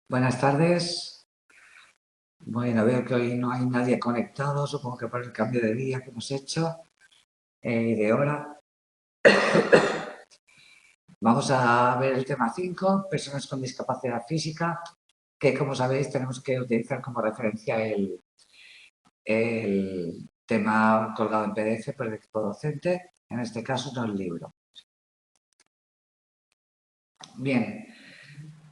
Buenas tardes. Bueno, veo que hoy no hay nadie conectado, supongo que por el cambio de día que hemos hecho y de hora. Vamos a ver el tema 5, personas con discapacidad física, que como sabéis tenemos que utilizar como referencia el tema colgado en PDF por el equipo docente, en este caso no el libro. Bien,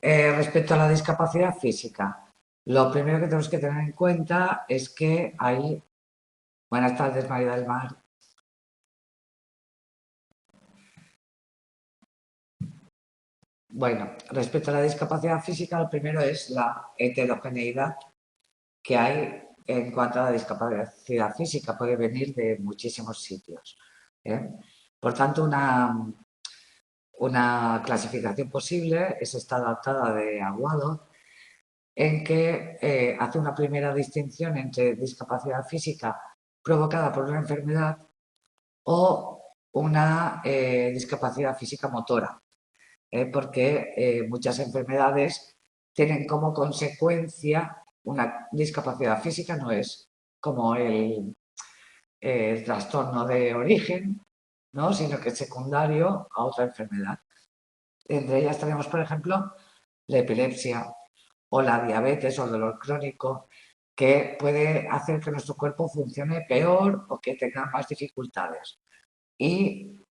respecto a la discapacidad física, lo primero que tenemos que tener en cuenta es que hay... Buenas tardes, María del Mar. Bueno, respecto a la discapacidad física, lo primero es la heterogeneidad que hay en cuanto a la discapacidad física. Puede venir de muchísimos sitios. ¿eh? Por tanto, una clasificación posible es esta adaptada de Aguado, en que hace una primera distinción entre discapacidad física provocada por una enfermedad o una discapacidad física motora. Porque muchas enfermedades tienen como consecuencia una discapacidad física, no es como el trastorno de origen, ¿no? Sino que es secundario a otra enfermedad. Entre ellas tenemos, por ejemplo, la epilepsia o la diabetes o el dolor crónico, que puede hacer que nuestro cuerpo funcione peor o que tenga más dificultades. Y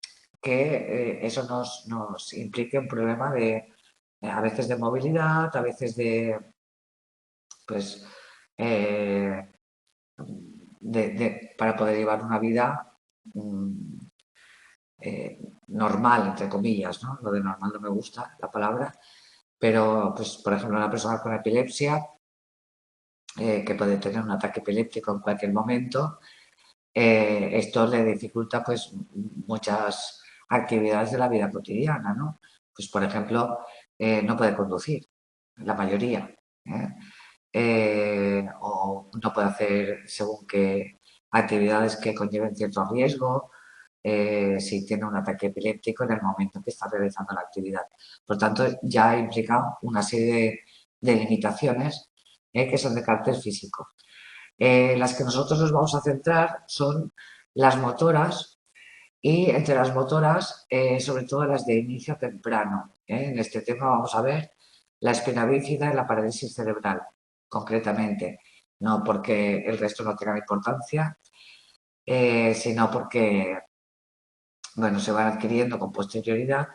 que eso nos implique un problema a veces de movilidad, a veces pues, eh, para poder llevar una vida normal, entre comillas, ¿no? Lo de normal no me gusta la palabra, pero, pues, por ejemplo, una persona con epilepsia, que puede tener un ataque epiléptico en cualquier momento, esto le dificulta, pues, muchas actividades de la vida cotidiana, ¿no? Pues, por ejemplo, no puede conducir, la mayoría, o no puede hacer según qué actividades que conlleven cierto riesgo, si tiene un ataque epiléptico en el momento que está realizando la actividad. Por tanto, ya implica una serie de limitaciones que son de carácter físico. Las que nosotros nos vamos a centrar son las motoras y entre las motoras, sobre todo las de inicio temprano. En este tema vamos a ver la espina bífida y la parálisis cerebral, concretamente. No porque el resto no tenga importancia, sino porque bueno, se van adquiriendo con posterioridad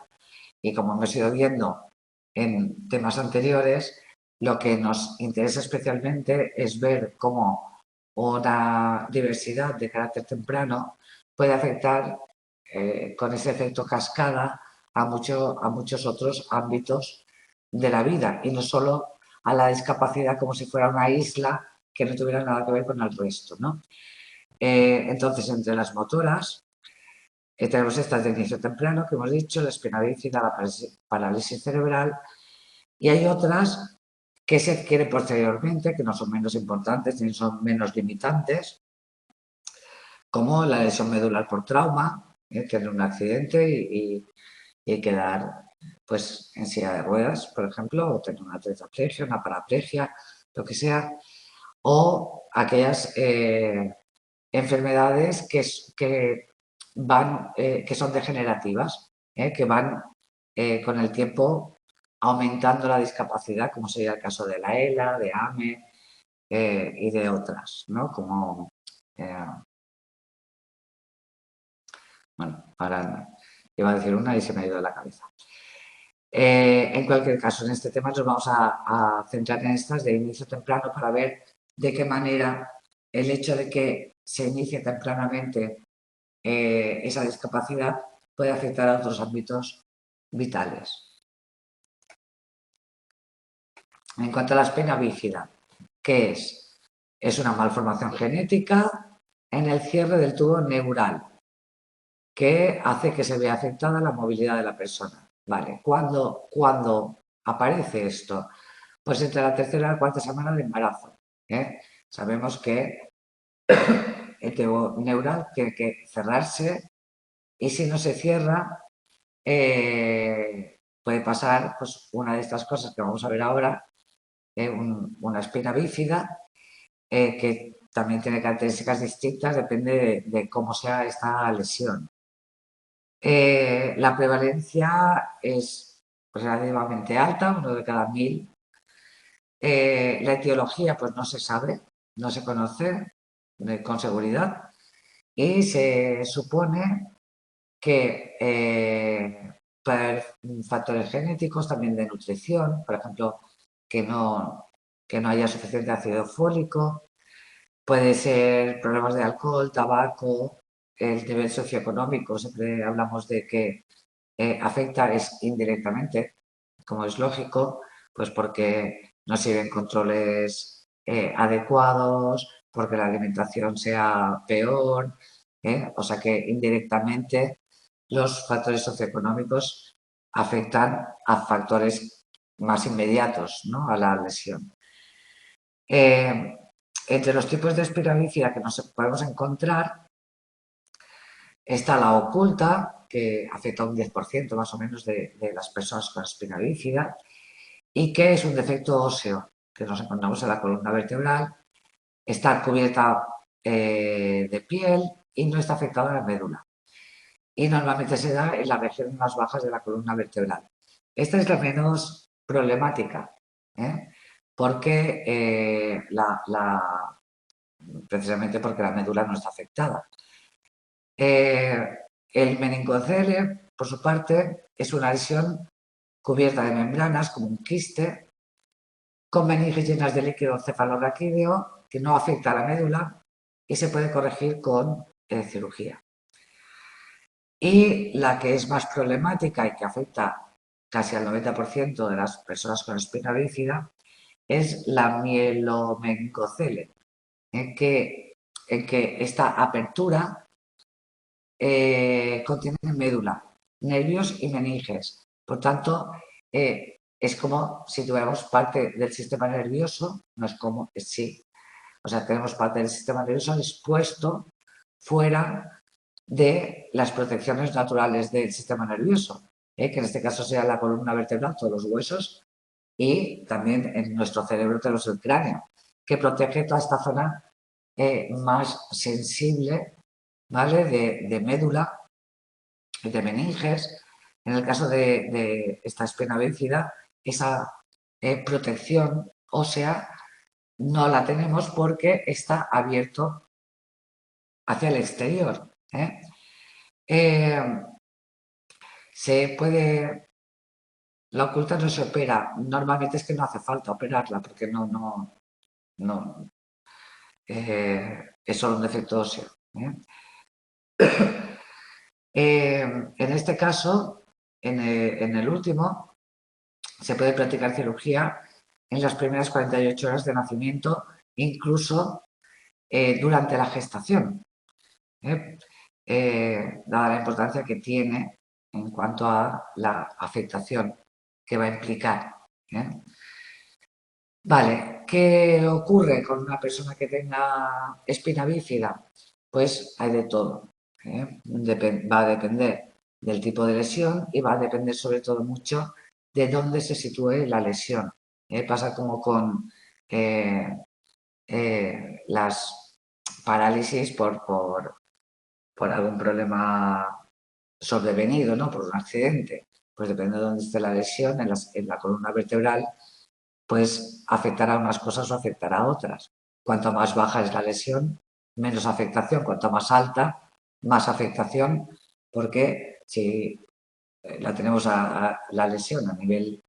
y como hemos ido viendo en temas anteriores, lo que nos interesa especialmente es ver cómo una diversidad de carácter temprano puede afectar con ese efecto cascada a muchos otros ámbitos de la vida y no solo a la discapacidad como si fuera una isla que no tuviera nada que ver con el resto, ¿no? Entonces, entre las motoras, tenemos estas de inicio temprano que hemos dicho, la espina bífida, la parálisis cerebral, y hay otras que se adquieren posteriormente, que no son menos importantes ni son menos limitantes, como la lesión medular por trauma, tener un accidente y quedar pues, en silla de ruedas, por ejemplo, o tener una tetraplegia, una paraplegia, lo que sea, o aquellas enfermedades que son degenerativas, que van con el tiempo aumentando la discapacidad, como sería el caso de la ELA, de AME y de otras, ¿no? Como, bueno, ahora iba a decir una y se me ha ido de la cabeza. En cualquier caso, en este tema nos vamos a centrar en estas de inicio temprano para ver de qué manera el hecho de que se inicie tempranamente esa discapacidad puede afectar a otros ámbitos vitales. En cuanto a la espina bífida, ¿qué es? Es una malformación genética en el cierre del tubo neural que hace que se vea afectada la movilidad de la persona. Vale, ¿cuándo aparece esto? Pues entre la tercera y la cuarta semana de embarazo. Sabemos que el tubo neural tiene que cerrarse y si no se cierra, puede pasar pues, una de estas cosas que vamos a ver ahora, una espina bífida que también tiene características distintas, depende de cómo sea esta lesión. La prevalencia es relativamente alta, 1 de cada 1000. La etiología pues no se sabe, no se conoce con seguridad y se supone que por factores genéticos, también de nutrición, por ejemplo, que no haya suficiente ácido fólico, puede ser problemas de alcohol, tabaco, el nivel socioeconómico, siempre hablamos de que afecta indirectamente, como es lógico, pues porque no sirven controles adecuados, porque la alimentación sea peor, o sea que indirectamente los factores socioeconómicos afectan a factores más inmediatos, ¿no?, a la lesión. Entre los tipos de espina bífida que nos podemos encontrar está la oculta, que afecta a un 10% más o menos de las personas con espina bífida, y que es un defecto óseo que nos encontramos en la columna vertebral, está cubierta de piel y no está afectada la médula. Y normalmente se da en las regiones más bajas de la columna vertebral. Esta es la menos problemática, porque precisamente porque la médula no está afectada. El meningocele, por su parte, es una lesión cubierta de membranas, como un quiste, con meninges llenas de líquido cefalorraquídeo que no afecta a la médula y se puede corregir con cirugía. Y la que es más problemática y que afecta casi al 90% de las personas con espina bífida es la mielomengocele, en que esta apertura contiene médula, nervios y meninges. Por tanto, es como si tuviéramos parte del sistema nervioso, no es como, es sí. O sea, tenemos parte del sistema nervioso expuesto fuera de las protecciones naturales del sistema nervioso, que en este caso sea la columna vertebral, todos los huesos, y también en nuestro cerebro tenemos el cráneo, que protege toda esta zona más sensible, ¿vale?, de médula, de meninges. En el caso de esta espina bífida, esa protección ósea no la tenemos porque está abierto hacia el exterior. Se puede... La oculta no se opera. Normalmente es que no hace falta operarla porque no es solo un defecto óseo. En este caso, en el último, se puede practicar cirugía en las primeras 48 horas de nacimiento, incluso durante la gestación, dada la importancia que tiene en cuanto a la afectación que va a implicar. Vale, ¿qué ocurre con una persona que tenga espina bífida? Pues hay de todo. Va a depender del tipo de lesión y va a depender sobre todo mucho de dónde se sitúe la lesión. Pasa como con las parálisis por algún problema sobrevenido, ¿no?, por un accidente. Pues depende de dónde esté la lesión, en la columna vertebral, pues afectará a unas cosas o afectará a otras. Cuanto más baja es la lesión, menos afectación. Cuanto más alta, más afectación, porque si la tenemos a la lesión a nivel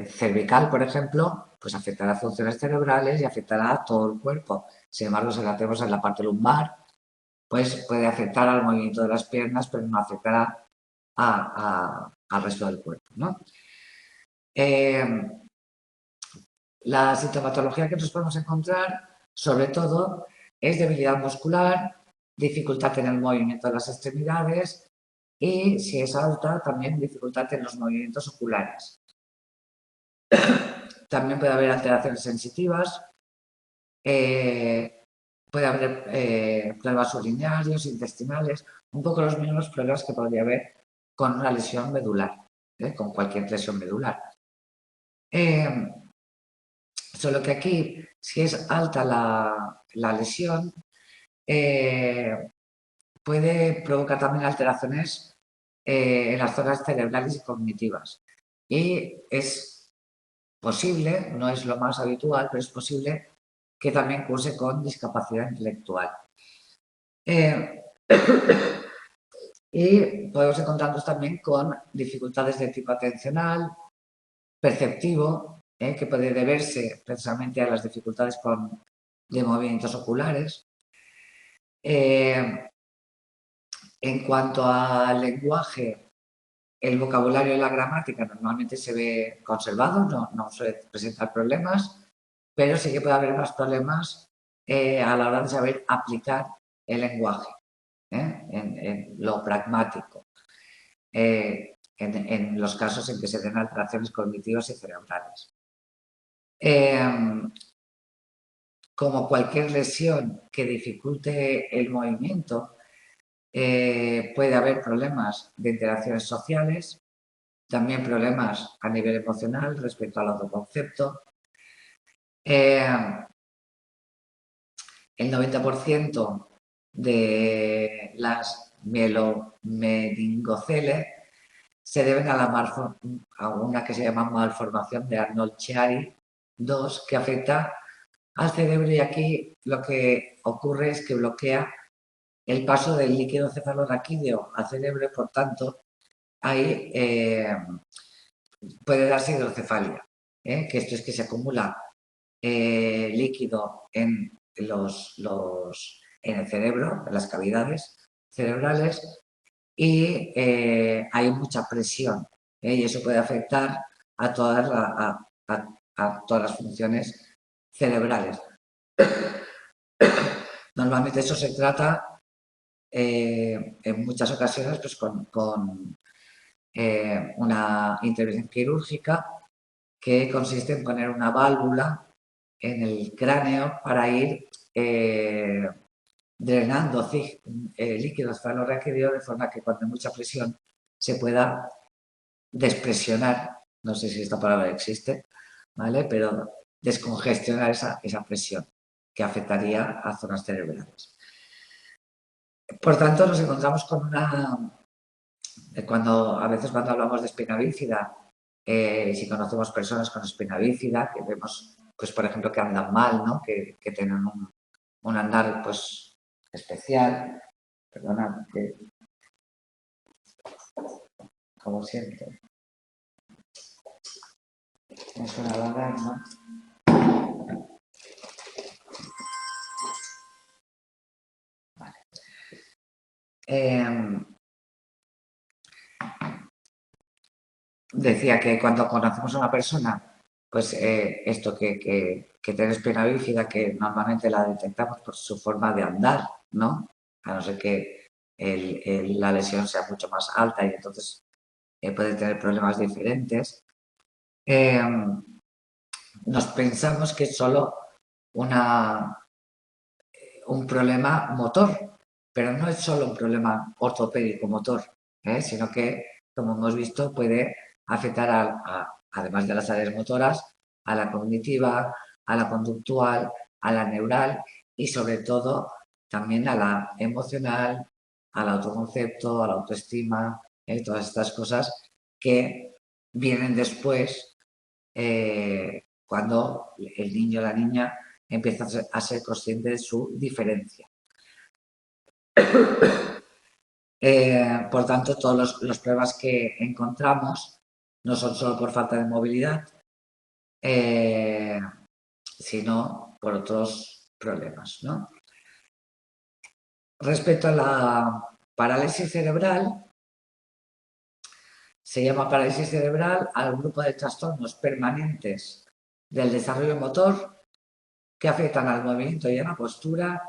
cervical, por ejemplo, pues afectará a funciones cerebrales y afectará a todo el cuerpo. Sin embargo, si la tenemos en la parte lumbar, pues puede afectar al movimiento de las piernas, pero no afectará al resto del cuerpo, ¿no? La sintomatología que nos podemos encontrar, sobre todo, es debilidad muscular, dificultad en el movimiento de las extremidades y, si es alta, también dificultad en los movimientos oculares. También puede haber alteraciones sensitivas, puede haber problemas urinarios, intestinales, un poco los mismos problemas que podría haber con una lesión medular. con cualquier lesión medular. Solo que aquí, si es alta la lesión, puede provocar también alteraciones en las zonas cerebrales y cognitivas. Y es posible, no es lo más habitual, pero es posible que también curse con discapacidad intelectual. Y podemos encontrarnos también con dificultades de tipo atencional, perceptivo, que puede deberse precisamente a las dificultades de movimientos oculares. En cuanto al lenguaje, el vocabulario y la gramática normalmente se ve conservado, no suele presentar problemas, pero sí que puede haber más problemas a la hora de saber aplicar el lenguaje en lo pragmático, en los casos en que se den alteraciones cognitivas y cerebrales. Como cualquier lesión que dificulte el movimiento, puede haber problemas de interacciones sociales, también problemas a nivel emocional respecto al autoconcepto. El 90% de las mielomeningoceles se deben a una que se llama malformación de Arnold-Chiari 2, que afecta al cerebro, y aquí lo que ocurre es que bloquea el paso del líquido cefalorraquídeo al cerebro y, por tanto, ahí puede darse hidrocefalia, que esto es que se acumula líquido en el cerebro, en las cavidades cerebrales, y hay mucha presión, y eso puede afectar a todas las funciones cerebrales. Normalmente eso se trata en muchas ocasiones pues, con una intervención quirúrgica que consiste en poner una válvula en el cráneo para ir drenando líquido cefalorraquídeo de forma que cuando hay mucha presión se pueda despresionar, no sé si esta palabra existe, ¿vale? Pero descongestionar esa presión que afectaría a zonas cerebrales. Por tanto, nos encontramos con a veces cuando hablamos de espina bífida, si conocemos personas con espina bífida, que vemos, pues por ejemplo, que andan mal, ¿no? Que tienen un andar, pues, especial. Perdona, que como siento. Es una alarma. Vale. Decía que cuando conocemos a una persona, pues esto que tiene espina bífida, que normalmente la detectamos por su forma de andar, ¿no? A no ser que la lesión sea mucho más alta y entonces puede tener problemas diferentes. Nos pensamos que es solo un problema motor, pero no es solo un problema ortopédico motor, sino que, como hemos visto, puede afectar además de las áreas motoras, a la cognitiva, a la conductual, a la neural y sobre todo también a la emocional, al autoconcepto, a la autoestima, todas estas cosas que vienen después cuando el niño o la niña empieza a ser consciente de su diferencia. Por tanto, todos los problemas que encontramos no son solo por falta de movilidad, sino por otros problemas, ¿no? Respecto a la parálisis cerebral, se llama parálisis cerebral al grupo de trastornos permanentes del desarrollo motor que afectan al movimiento y a la postura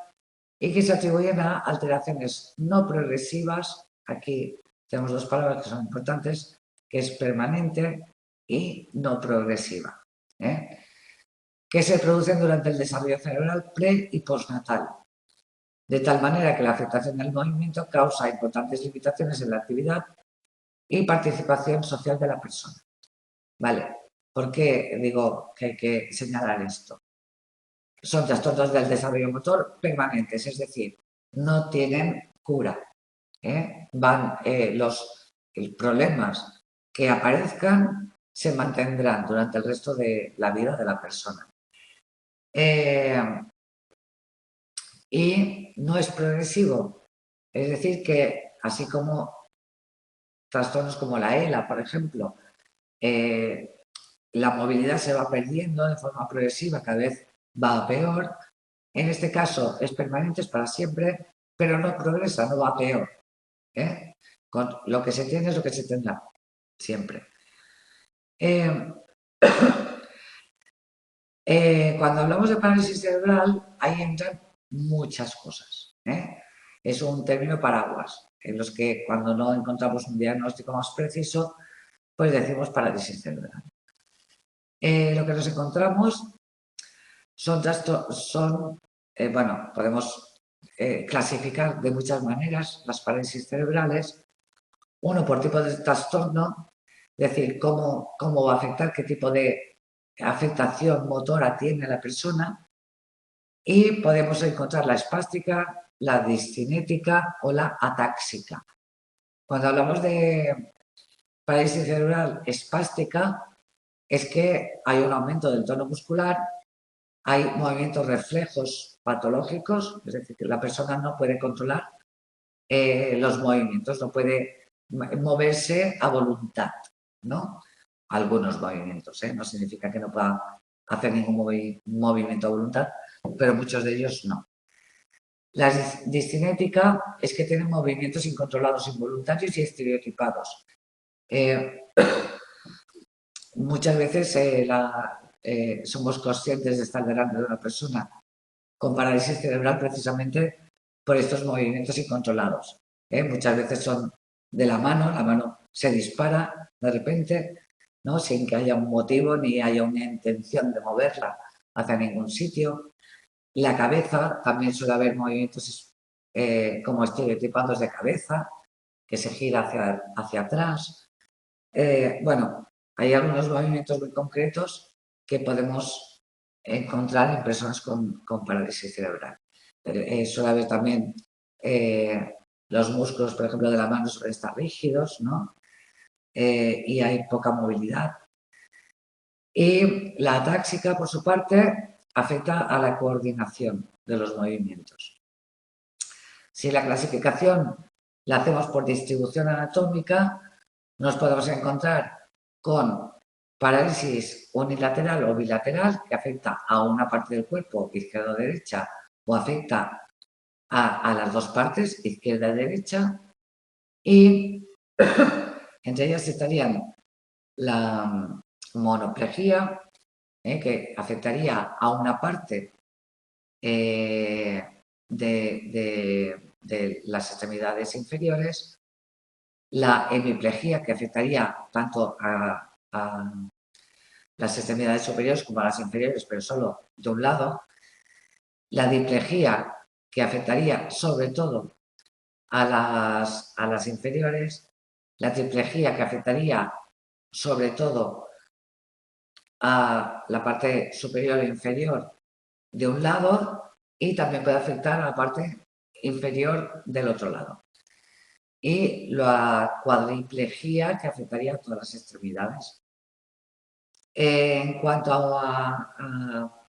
y que se atribuyen a alteraciones no progresivas. Aquí tenemos dos palabras que son importantes, que es permanente y no progresiva, que se producen durante el desarrollo cerebral pre y postnatal, de tal manera que la afectación del movimiento causa importantes limitaciones en la actividad y participación social de la persona. ¿Vale? ¿Por qué digo que hay que señalar esto? Son trastornos del desarrollo motor permanentes, es decir, no tienen cura. Los problemas que aparezcan se mantendrán durante el resto de la vida de la persona. Y no es progresivo, es decir, que así como trastornos como la ELA, por ejemplo, la movilidad se va perdiendo de forma progresiva, cada vez va a peor. En este caso es permanente, es para siempre, pero no progresa, no va a peor. Con lo que se tiene es lo que se tendrá, siempre. Cuando hablamos de parálisis cerebral, ahí entran muchas cosas. Es un término paraguas, en los que cuando no encontramos un diagnóstico más preciso, pues decimos parálisis cerebral. Lo que nos encontramos bueno, podemos clasificar de muchas maneras las parálisis cerebrales. Uno, por tipo de trastorno, es decir, cómo va a afectar, qué tipo de afectación motora tiene la persona. Y podemos encontrar la espástica, la discinética o la atáxica. Cuando hablamos de parálisis cerebral espástica, es que hay un aumento del tono muscular, hay movimientos reflejos patológicos, es decir, que la persona no puede controlar los movimientos, no puede moverse a voluntad, ¿no? Algunos movimientos, no significa que no pueda hacer ningún movimiento a voluntad, pero muchos de ellos no. La discinética es que tienen movimientos incontrolados, involuntarios y estereotipados. Muchas veces somos conscientes de estar delante de una persona con parálisis cerebral precisamente por estos movimientos incontrolados. Muchas veces son de la mano se dispara de repente, ¿no? Sin que haya un motivo ni haya una intención de moverla hacia ningún sitio. La cabeza, también suele haber movimientos como estereotipados de cabeza, que se gira hacia atrás. Bueno, hay algunos movimientos muy concretos que podemos encontrar en personas con parálisis cerebral. Suele haber también los músculos, por ejemplo, de la mano suelen estar rígidos, ¿no? Y hay poca movilidad. Y la atáxica, por su parte, afecta a la coordinación de los movimientos. Si la clasificación la hacemos por distribución anatómica, nos podemos encontrar con parálisis unilateral o bilateral, que afecta a una parte del cuerpo, izquierda o derecha, o afecta a las dos partes, izquierda y derecha, y entre ellas estarían la monoplegia, que afectaría a una parte de las extremidades inferiores, la hemiplegia, que afectaría tanto a las extremidades superiores como a las inferiores, pero solo de un lado, la diplegia, que afectaría sobre todo a las inferiores, la triplegia, que afectaría sobre todo a la parte superior e inferior de un lado, y también puede afectar a la parte inferior del otro lado. Y la cuadriplegia, que afectaría a todas las extremidades. En cuanto a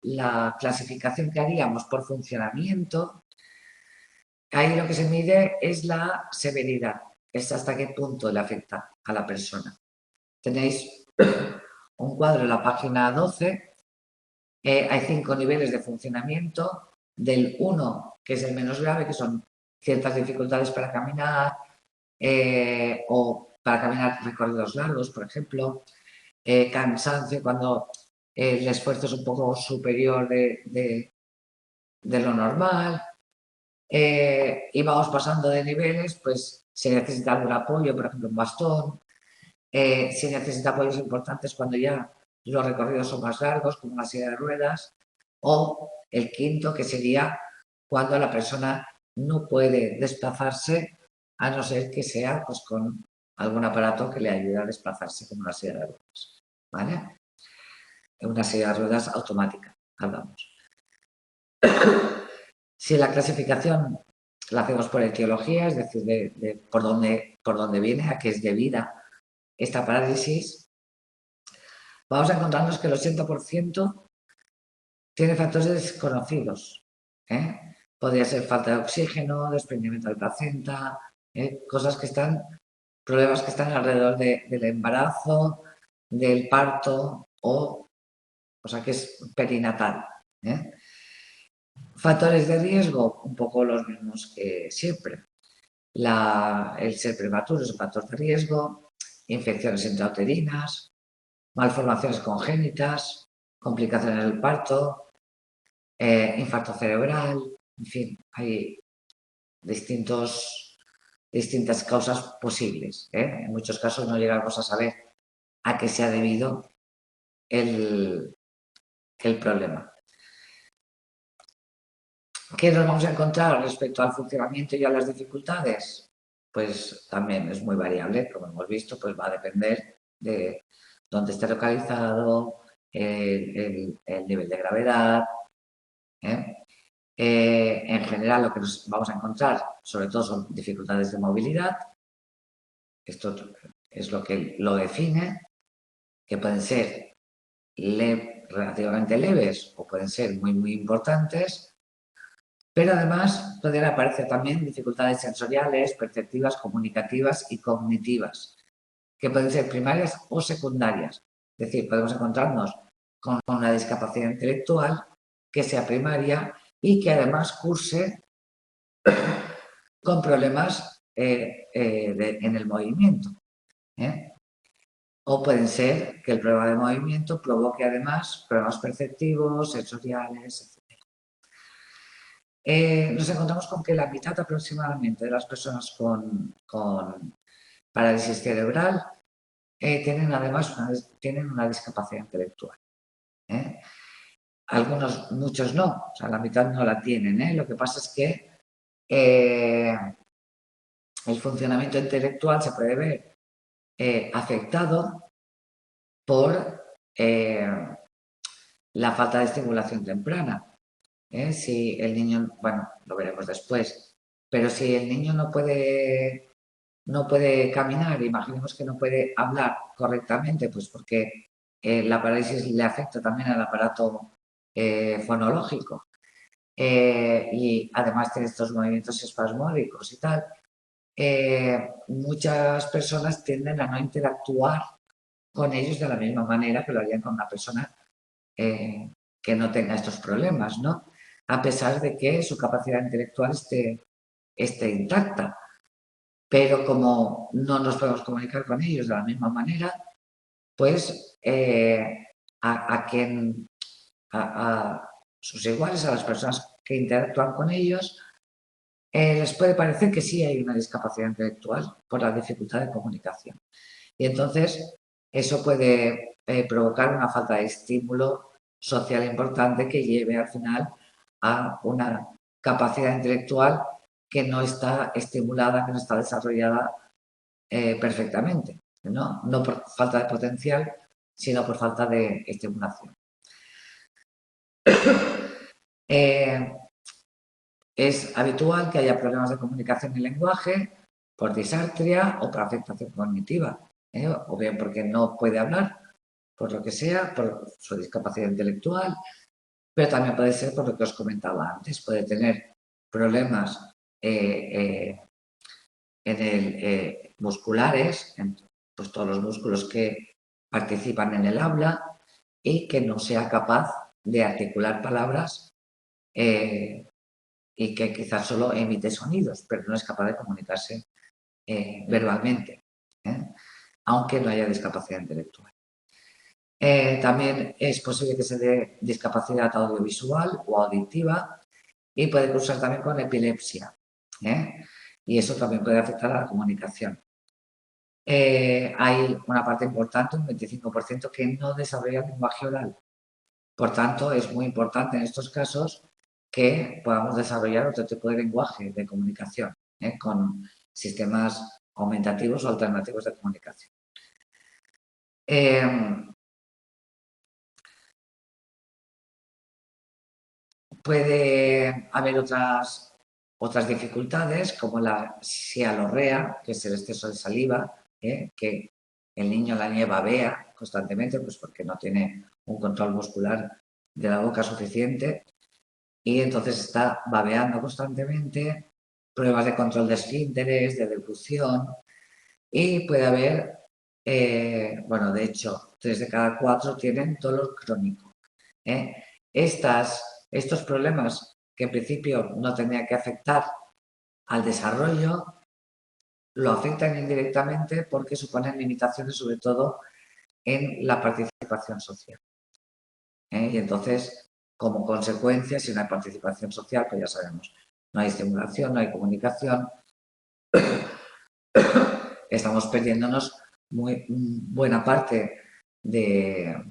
la clasificación que haríamos por funcionamiento, ahí lo que se mide es la severidad, es hasta qué punto le afecta a la persona. Tenéis un cuadro en la página 12, hay 5 niveles de funcionamiento, del 1, que es el menos grave, que son ciertas dificultades para caminar o para caminar recorridos largos, por ejemplo, cansancio cuando el esfuerzo es un poco superior de lo normal, y vamos pasando de niveles, pues se necesita algún apoyo, por ejemplo un bastón, se necesita apoyos importantes cuando ya los recorridos son más largos, como una silla de ruedas, o el quinto, que sería cuando la persona no puede desplazarse a no ser que sea pues, con algún aparato que le ayude a desplazarse como una silla de ruedas, ¿vale? Una silla de ruedas automática, hablamos. Si la clasificación la hacemos por etiología, es decir, de por dónde viene, a qué es debida esta parálisis, vamos a encontrarnos que el 80% tiene factores desconocidos. Podría ser falta de oxígeno, desprendimiento de placenta, cosas que están, problemas que están alrededor del embarazo, del parto o sea que es perinatal. Factores de riesgo, un poco los mismos que siempre. El ser prematuro es un factor de riesgo, infecciones intrauterinas, malformaciones congénitas, complicaciones del parto, infarto cerebral, en fin, hay distintas causas posibles. En muchos casos no llegamos a saber a qué se ha debido el problema. ¿Qué nos vamos a encontrar respecto al funcionamiento y a las dificultades? Pues también es muy variable, como hemos visto, pues va a depender de dónde esté localizado, el nivel de gravedad. En general, lo que nos vamos a encontrar, sobre todo, son dificultades de movilidad. Esto es lo que lo define, que pueden ser relativamente leves o pueden ser muy, muy importantes. Pero además pueden aparecer también dificultades sensoriales, perceptivas, comunicativas y cognitivas, que pueden ser primarias o secundarias. Es decir, podemos encontrarnos con una discapacidad intelectual que sea primaria y que además curse con problemas en el movimiento. O pueden ser que el problema de movimiento provoque además problemas perceptivos, sensoriales, etc. Nos encontramos con que la mitad aproximadamente de las personas con parálisis cerebral tienen además una discapacidad intelectual. Muchos no, o sea, la mitad no la tienen. Lo que pasa es que el funcionamiento intelectual se puede ver afectado por la falta de estimulación temprana. Si el niño, bueno, lo veremos después, pero si el niño no puede caminar, imaginemos que no puede hablar correctamente, pues porque la parálisis le afecta también al aparato fonológico y además tiene estos movimientos espasmódicos y tal, muchas personas tienden a no interactuar con ellos de la misma manera que lo harían con una persona que no tenga estos problemas, ¿no? A pesar de que su capacidad intelectual esté intacta. Pero como no nos podemos comunicar con ellos de la misma manera, pues a sus iguales, a las personas que interactúan con ellos, les puede parecer que sí hay una discapacidad intelectual por la dificultad de comunicación. Y entonces eso puede provocar una falta de estímulo social importante que lleve al final a una capacidad intelectual que no está estimulada, que no está desarrollada perfectamente. No por falta de potencial, sino por falta de estimulación. Es habitual que haya problemas de comunicación y lenguaje por disartria o por afectación cognitiva, o bien porque no puede hablar, por lo que sea, por su discapacidad intelectual, pero también puede ser por lo que os comentaba antes, puede tener problemas musculares, pues todos los músculos que participan en el habla y que no sea capaz de articular palabras y que quizás solo emite sonidos, pero no es capaz de comunicarse verbalmente, aunque no haya discapacidad intelectual. También es posible que se dé discapacidad audiovisual o auditiva y puede cursar también con epilepsia. Y eso también puede afectar a la comunicación. Hay una parte importante, un 25%, que no desarrolla lenguaje oral. Por tanto, es muy importante en estos casos que podamos desarrollar otro tipo de lenguaje de comunicación con sistemas aumentativos o alternativos de comunicación. Puede haber otras dificultades, como la sialorrea, que es el exceso de saliva, que el niño o la niña babea constantemente, pues porque no tiene un control muscular de la boca suficiente y entonces está babeando constantemente, pruebas de control de esfínteres, de deglución y puede haber, bueno, de hecho, 3 de cada 4 tienen dolor crónico. Estos problemas que en principio no tendrían que afectar al desarrollo, lo afectan indirectamente porque suponen limitaciones sobre todo en la participación social. Y entonces, como consecuencia, si no hay participación social, pues ya sabemos, no hay estimulación, no hay comunicación, estamos perdiéndonos buena parte de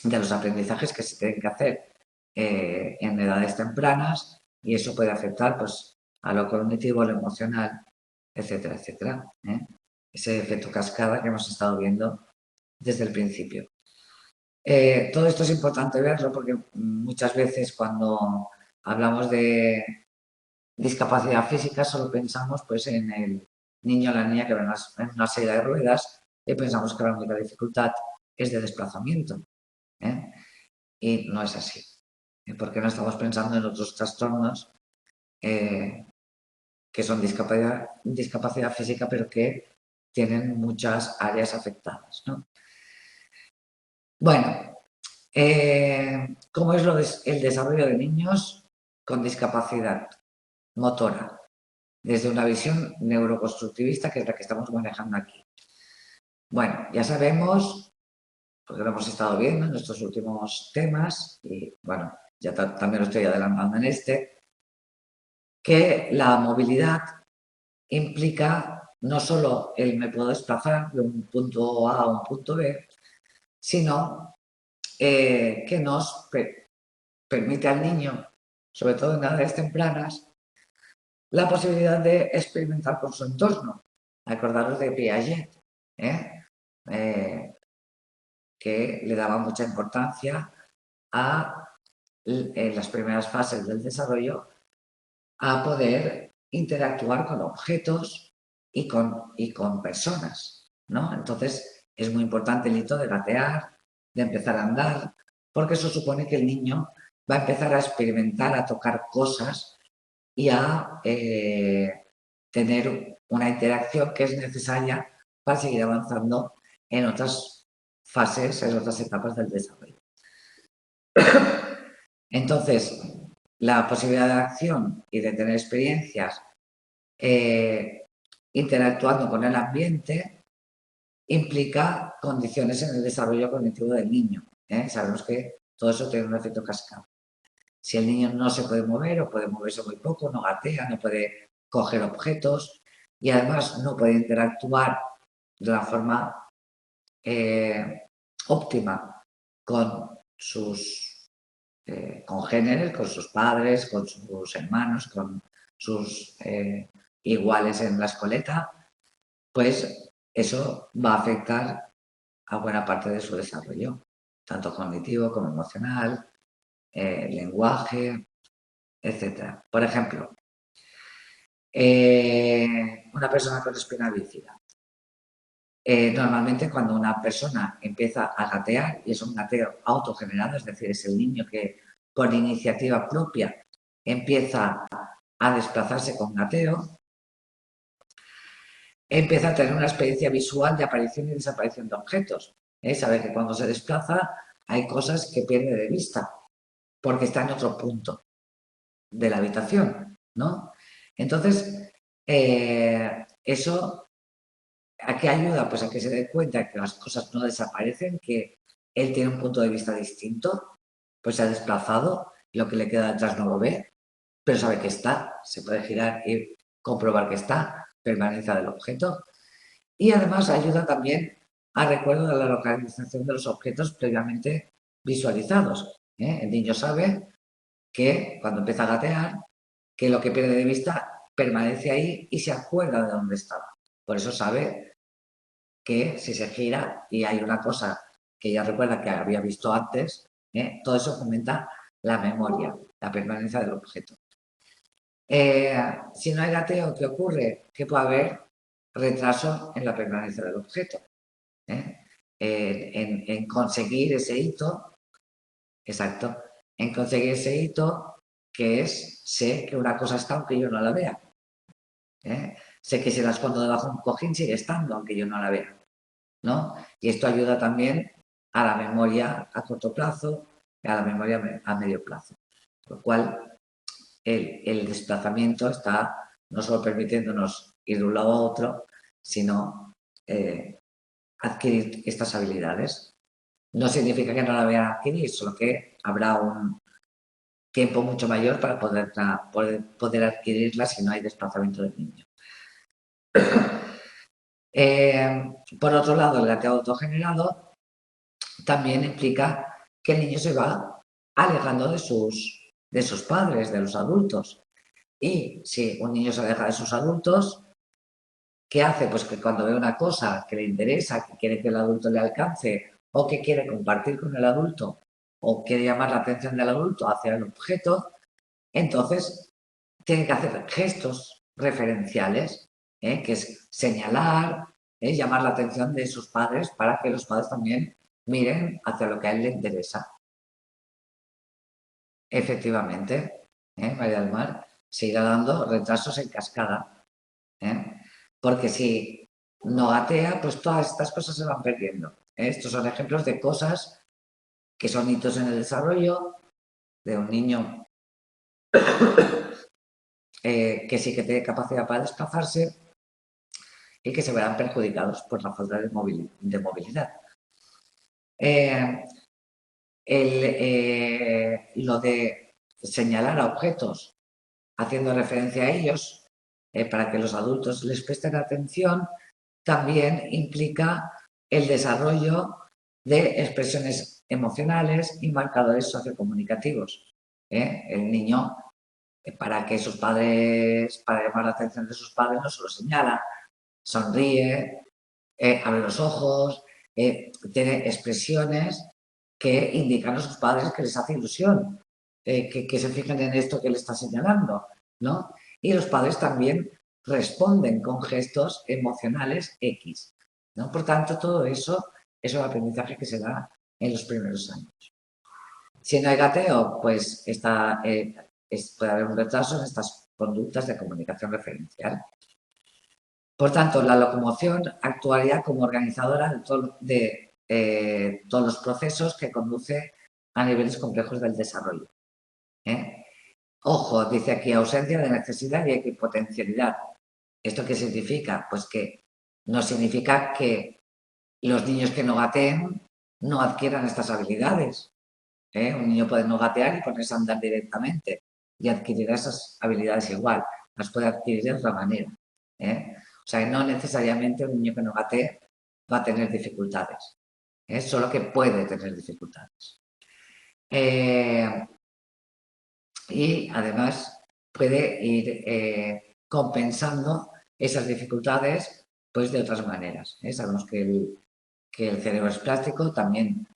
los aprendizajes que se tienen que hacer en edades tempranas y eso puede afectar pues, a lo cognitivo, a lo emocional, etcétera, etcétera. Ese efecto cascada que hemos estado viendo desde el principio. Todo esto es importante verlo porque muchas veces cuando hablamos de discapacidad física solo pensamos pues, en el niño o la niña que va en una silla de ruedas y pensamos que la única dificultad es de desplazamiento. Y no es así, porque no estamos pensando en otros trastornos que son discapacidad física, pero que tienen muchas áreas afectadas, ¿no? Bueno, ¿cómo es el desarrollo de niños con discapacidad motora? Desde una visión neuroconstructivista, que es la que estamos manejando aquí. Bueno, ya sabemos, porque lo hemos estado viendo en nuestros últimos temas, y bueno, ya también lo estoy adelantando en este, que la movilidad implica no solo el me puedo desplazar de un punto A a un punto B, sino que nos permite al niño, sobre todo en edades tempranas, la posibilidad de experimentar con su entorno. Acordaros de Piaget, que le daba mucha importancia en las primeras fases del desarrollo a poder interactuar con objetos y con personas, ¿no? Entonces, es muy importante el hito de gatear, de empezar a andar, porque eso supone que el niño va a empezar a experimentar, a tocar cosas y a tener una interacción que es necesaria para seguir avanzando en otras fases, en otras etapas del desarrollo. Entonces, la posibilidad de acción y de tener experiencias interactuando con el ambiente implica condiciones en el desarrollo cognitivo del niño. Sabemos que todo eso tiene un efecto cascada. Si el niño no se puede mover o puede moverse muy poco, no gatea, no puede coger objetos y además no puede interactuar de la forma óptima con sus congéneres, con sus padres, con sus hermanos, con sus iguales en la escoleta, pues eso va a afectar a buena parte de su desarrollo, tanto cognitivo como emocional, lenguaje, etc. Por ejemplo, una persona con espina bífida. Normalmente cuando una persona empieza a gatear, y es un gateo autogenerado, es decir, es el niño que por iniciativa propia empieza a desplazarse con gateo, empieza a tener una experiencia visual de aparición y desaparición de objetos. Sabe que cuando se desplaza hay cosas que pierde de vista porque está en otro punto de la habitación, ¿no? Entonces, eso ¿a qué ayuda? Pues a que se dé cuenta que las cosas no desaparecen, que él tiene un punto de vista distinto, pues se ha desplazado, lo que le queda detrás no lo ve, pero sabe que está, se puede girar y comprobar que está, permanencia del objeto. Y además ayuda también al recuerdo de la localización de los objetos previamente visualizados. El niño sabe que cuando empieza a gatear, que lo que pierde de vista permanece ahí y se acuerda de dónde estaba. Por eso sabe que si se gira y hay una cosa que ella recuerda que había visto antes, todo eso fomenta la memoria, la permanencia del objeto. Si no hay gateo, ¿qué ocurre? Que puede haber retraso en la permanencia del objeto. En conseguir ese hito, exacto, en conseguir ese hito que es, sé que una cosa está aunque yo no la vea. Sé que si la escondo debajo de un cojín sigue estando aunque yo no la vea. ¿No? Y esto ayuda también a la memoria a corto plazo y a la memoria a medio plazo. Por lo cual, el desplazamiento está no solo permitiéndonos ir de un lado a otro, sino adquirir estas habilidades. No significa que no la vayan a adquirir, solo que habrá un tiempo mucho mayor para poder adquirirla si no hay desplazamiento del niño. Por otro lado, el gateo autogenerado también implica que el niño se va alejando de sus padres, de los adultos. Y si un niño se aleja de sus adultos, ¿qué hace? Pues que cuando ve una cosa que le interesa, que quiere que el adulto le alcance o que quiere compartir con el adulto o quiere llamar la atención del adulto hacia el objeto, entonces tiene que hacer gestos referenciales, que es señalar, llamar la atención de sus padres para que los padres también miren hacia lo que a él le interesa. Efectivamente, María del Mar, se irá dando retrasos en cascada. Porque si no gatea, pues todas estas cosas se van perdiendo. Estos son ejemplos de cosas que son hitos en el desarrollo de un niño que sí que tiene capacidad para desplazarse y que se verán perjudicados por la falta de movilidad. Lo de señalar a objetos haciendo referencia a ellos para que los adultos les presten atención también implica el desarrollo de expresiones emocionales y marcadores sociocomunicativos. El niño, para que sus padres, para llamar la atención de sus padres, no solo señala, sonríe, abre los ojos, tiene expresiones que indican a sus padres que les hace ilusión, que se fijen en esto que le está señalando, ¿no? Y los padres también responden con gestos emocionales X, ¿no? Por tanto, todo eso es un aprendizaje que se da en los primeros años. Si no hay gateo, pues puede haber un retraso en estas conductas de comunicación referencial. Por tanto, la locomoción actuaría como organizadora de todos los procesos que conduce a niveles complejos del desarrollo. Ojo, dice aquí ausencia de necesidad y equipotencialidad. ¿Esto qué significa? Pues que no significa que los niños que no gateen no adquieran estas habilidades. Un niño puede no gatear y ponerse a andar directamente y adquirirá esas habilidades igual. Las puede adquirir de otra manera. O sea, no necesariamente un niño que no gatee va a tener dificultades. Solo que puede tener dificultades. Y además puede ir compensando esas dificultades pues de otras maneras. Sabemos que el cerebro es plástico, también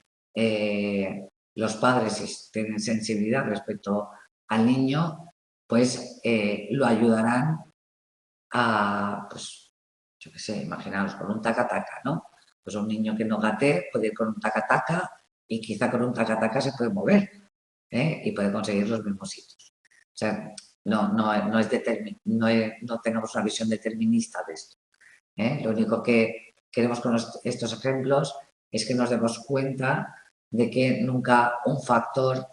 los padres tienen sensibilidad respecto al niño, pues lo ayudarán a, pues, yo qué sé, imaginaros, con un taca-taca, ¿no? Pues un niño que no gatee puede ir con un taca-taca y quizá con un taca-taca se puede mover y puede conseguir los mismos hitos. O sea, no tenemos una visión determinista de esto. Lo único que queremos con estos ejemplos es que nos demos cuenta de que nunca un factor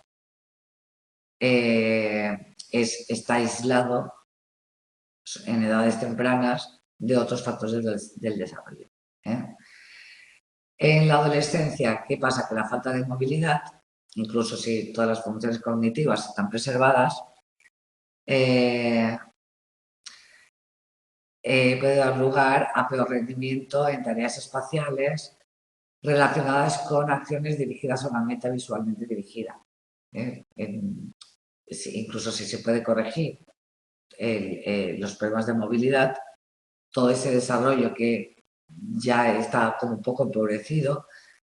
está aislado en edades tempranas de otros factores del desarrollo. En la adolescencia, ¿qué pasa? Que la falta de movilidad, incluso si todas las funciones cognitivas están preservadas, puede dar lugar a peor rendimiento en tareas espaciales relacionadas con acciones dirigidas a una meta visualmente dirigida. Incluso si se puede corregir los problemas de movilidad, todo ese desarrollo que ya está como un poco empobrecido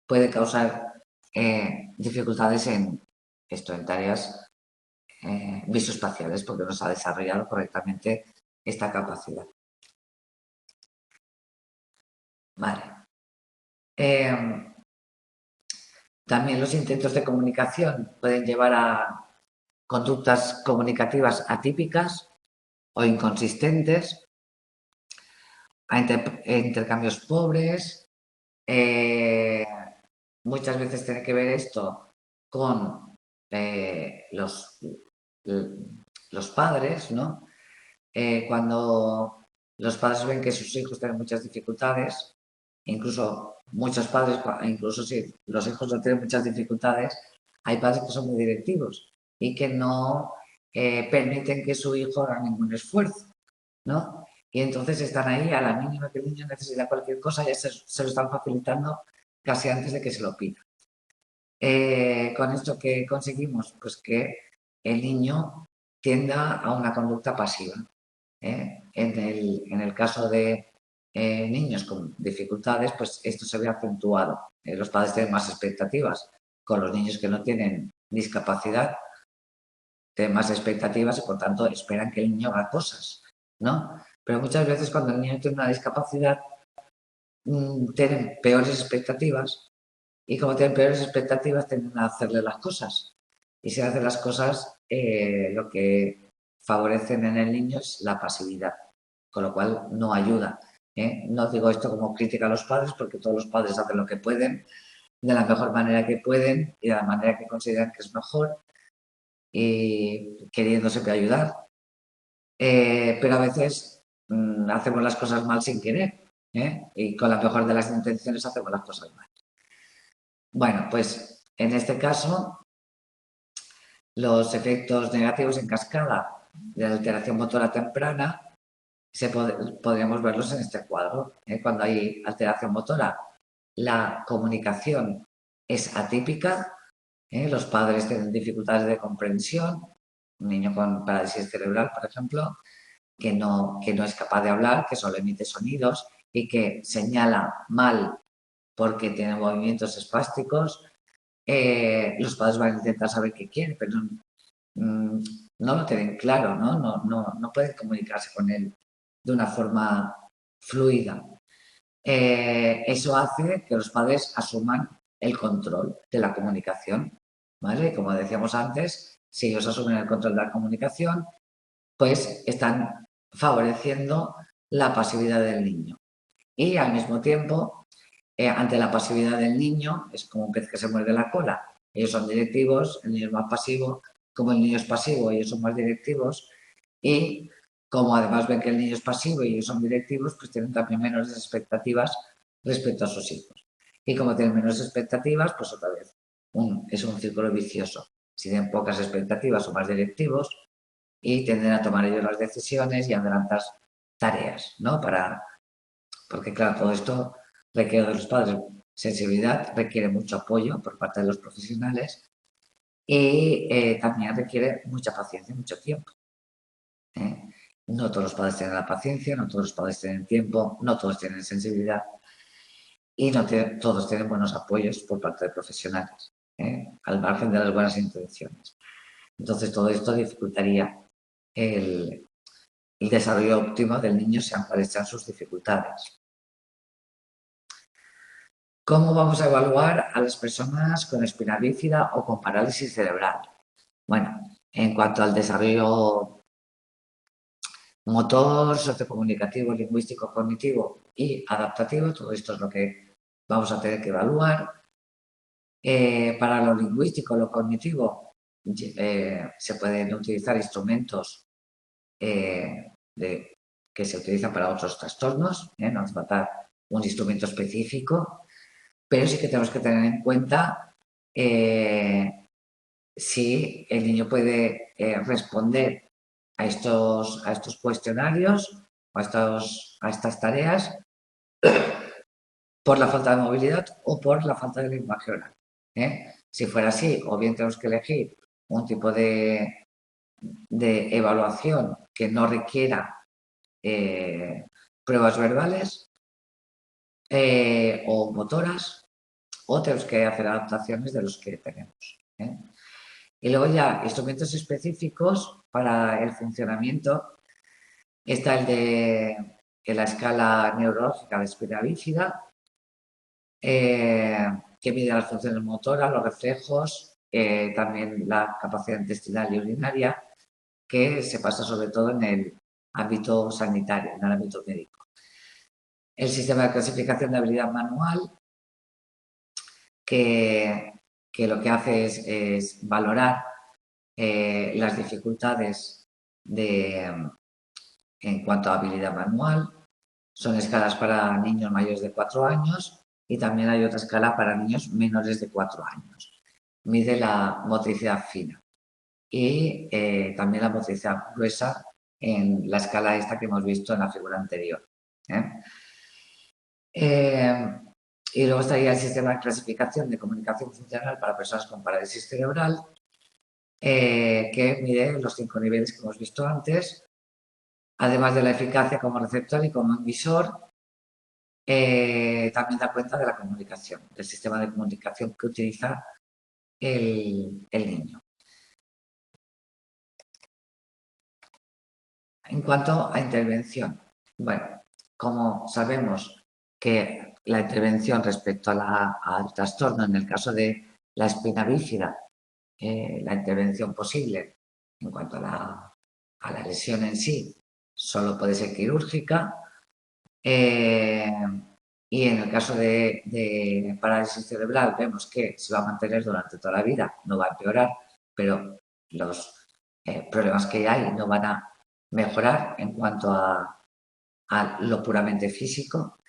puede causar dificultades en esto, en tareas visoespaciales, porque no se ha desarrollado correctamente esta capacidad. Vale. También los intentos de comunicación pueden llevar a conductas comunicativas atípicas o inconsistentes, a intercambios pobres. Muchas veces tiene que ver esto con los padres, ¿no? Cuando los padres ven que sus hijos tienen muchas dificultades, incluso muchos padres, incluso si los hijos no tienen muchas dificultades, hay padres que son muy directivos y que no permiten que su hijo haga ningún esfuerzo, ¿no? Y entonces están ahí a la mínima que el niño necesita cualquier cosa, ya se lo están facilitando casi antes de que se lo pida. Con esto, ¿qué conseguimos? Pues que el niño tienda a una conducta pasiva. En el caso de niños con dificultades, pues esto se ve acentuado. Los padres tienen más expectativas. Con los niños que no tienen discapacidad, tienen más expectativas y por tanto esperan que el niño haga cosas, ¿no? Pero muchas veces cuando el niño tiene una discapacidad, tienen peores expectativas y como tienen peores expectativas tienden a hacerle las cosas. Y si hacen las cosas, lo que favorecen en el niño es la pasividad, con lo cual no ayuda. No digo esto como crítica a los padres, porque todos los padres hacen lo que pueden, de la mejor manera que pueden y de la manera que consideran que es mejor, y queriendo siempre ayudar. Pero a veces hacemos las cosas mal sin querer, y con la mejor de las intenciones hacemos las cosas mal. Bueno, pues en este caso, los efectos negativos en cascada de la alteración motora temprana podríamos verlos en este cuadro. Cuando hay alteración motora, la comunicación es atípica, los padres tienen dificultades de comprensión, un niño con parálisis cerebral, por ejemplo, que no es capaz de hablar, que solo emite sonidos y que señala mal porque tiene movimientos espásticos. Los padres van a intentar saber qué quiere, pero no lo tienen claro, ¿no? No pueden comunicarse con él de una forma fluida. Eso hace que los padres asuman el control de la comunicación, ¿vale? Como decíamos antes, si ellos asumen el control de la comunicación, pues están favoreciendo la pasividad del niño. Y al mismo tiempo, ante la pasividad del niño, es como un pez que se muerde la cola. Ellos son directivos, el niño es más pasivo. Como el niño es pasivo, ellos son más directivos. Y como además ven que el niño es pasivo y ellos son directivos, pues tienen también menos expectativas respecto a sus hijos. Y como tienen menos expectativas, pues otra vez, es un círculo vicioso. Si tienen pocas expectativas, son más directivos y tienden a tomar ellos las decisiones y a adelantar tareas, ¿no? Porque claro, todo esto requiere de los padres sensibilidad, requiere mucho apoyo por parte de los profesionales y también requiere mucha paciencia, mucho tiempo. No todos los padres tienen la paciencia, no todos los padres tienen tiempo, no todos tienen sensibilidad y no todos tienen buenos apoyos por parte de profesionales, al margen de las buenas intenciones. Entonces todo esto dificultaría el desarrollo óptimo del niño, sean cuales sean sus dificultades. ¿Cómo vamos a evaluar a las personas con espina bífida o con parálisis cerebral? Bueno, en cuanto al desarrollo motor, sociocomunicativo, lingüístico, cognitivo y adaptativo, todo esto es lo que vamos a tener que evaluar. Para lo lingüístico, lo cognitivo, se pueden utilizar instrumentos que se utilizan para otros trastornos, no hace falta un instrumento específico, pero sí que tenemos que tener en cuenta si el niño puede responder a estos cuestionarios o a estas tareas por la falta de movilidad o por la falta de lenguaje oral. Si fuera así, o bien tenemos que elegir un tipo de evaluación que no requiera pruebas verbales o motoras, o tenemos que hacer adaptaciones de los que tenemos. Y luego ya instrumentos específicos para el funcionamiento. Está el de la escala neurológica de espina bífida, que mide las funciones motoras, los reflejos, también la capacidad intestinal y urinaria, que se basa sobre todo en el ámbito sanitario, en el ámbito médico. El sistema de clasificación de habilidad manual, que lo que hace es valorar las dificultades en cuanto a habilidad manual. Son escalas para niños mayores de 4 años y también hay otra escala para niños menores de 4 años. Mide la motricidad fina y también la motricidad gruesa en la escala esta que hemos visto en la figura anterior. Y luego estaría el sistema de clasificación de comunicación funcional para personas con parálisis cerebral, que mide los 5 niveles que hemos visto antes, además de la eficacia como receptor y como emisor. También da cuenta de la comunicación, del sistema de comunicación que utiliza el niño. En cuanto a intervención, bueno, como sabemos que la intervención respecto al trastorno, en el caso de la espina bífida, la intervención posible en cuanto a la lesión en sí solo puede ser quirúrgica, y en el caso de parálisis cerebral vemos que se va a mantener durante toda la vida, no va a empeorar, pero los problemas que hay no van a mejorar en cuanto a lo puramente físico.